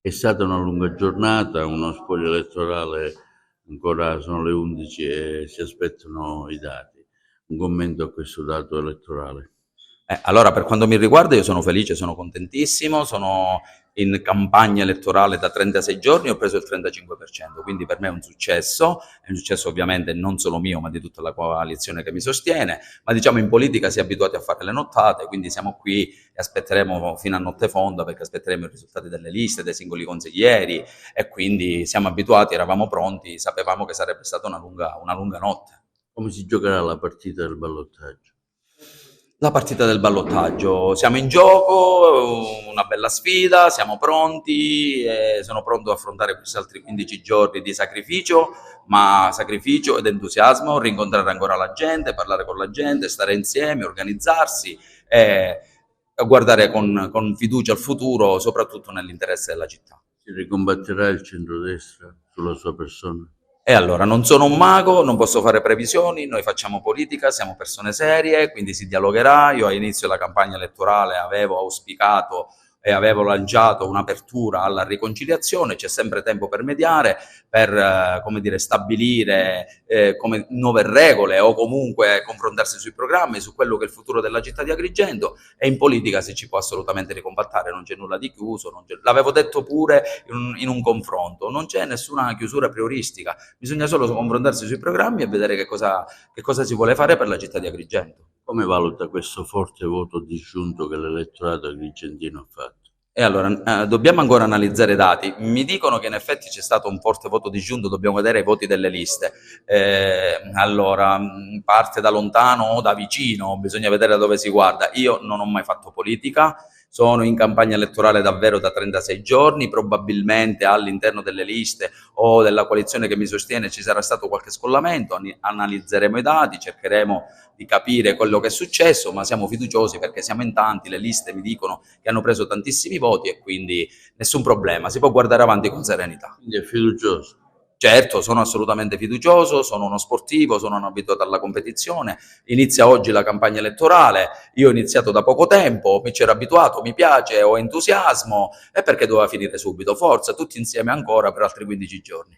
È stata una lunga giornata, uno spoglio elettorale, ancora sono le 11 e si aspettano i dati. Un commento a questo dato elettorale. Allora, per quanto mi riguarda, io sono felice, sono contentissimo, sono in campagna elettorale da 36 giorni, ho preso il 35%, quindi per me è un successo ovviamente non solo mio, ma di tutta la coalizione che mi sostiene, ma diciamo in politica si è abituati a fare le nottate, quindi siamo qui e aspetteremo fino a notte fonda, perché aspetteremo i risultati delle liste, dei singoli consiglieri, e quindi siamo abituati, eravamo pronti, sapevamo che sarebbe stata una lunga notte. Come si giocherà la partita del ballottaggio? La partita del ballottaggio, siamo in gioco, una bella sfida, siamo pronti e sono pronto ad affrontare questi altri 15 giorni di sacrificio, ma sacrificio ed entusiasmo, rincontrare ancora la gente, parlare con la gente, stare insieme, organizzarsi e guardare con fiducia al futuro, soprattutto nell'interesse della città. Si ricombatterà il centrodestra sulla sua persona? E allora, non sono un mago, non posso fare previsioni, noi facciamo politica, siamo persone serie, quindi si dialogherà. Io all'inizio della campagna elettorale avevo auspicato e avevo lanciato un'apertura alla riconciliazione, c'è sempre tempo per mediare, per come dire, stabilire come nuove regole o comunque confrontarsi sui programmi, su quello che è il futuro della città di Agrigento, e in politica si ci può assolutamente ricompattare, non c'è nulla di chiuso, l'avevo detto pure in un confronto, non c'è nessuna chiusura prioristica, bisogna solo confrontarsi sui programmi e vedere che cosa si vuole fare per la città di Agrigento. Come valuta questo forte voto disgiunto che l'elettorato agrigentino ha fatto? E allora, dobbiamo ancora analizzare i dati. Mi dicono che in effetti c'è stato un forte voto disgiunto, dobbiamo vedere i voti delle liste. Allora, parte da lontano o da vicino, bisogna vedere da dove si guarda. Io non ho mai fatto politica, sono in campagna elettorale davvero da 36 giorni, probabilmente all'interno delle liste o della coalizione che mi sostiene ci sarà stato qualche scollamento, analizzeremo i dati, cercheremo di capire quello che è successo, ma siamo fiduciosi perché siamo in tanti, le liste mi dicono che hanno preso tantissimi voti e quindi nessun problema, si può guardare avanti con serenità. Quindi è fiducioso. Certo, sono assolutamente fiducioso, sono uno sportivo, sono un abituato alla competizione, inizia oggi la campagna elettorale, io ho iniziato da poco tempo, mi c'ero abituato, mi piace, ho entusiasmo, e perché doveva finire subito? Forza, tutti insieme ancora per altri 15 giorni.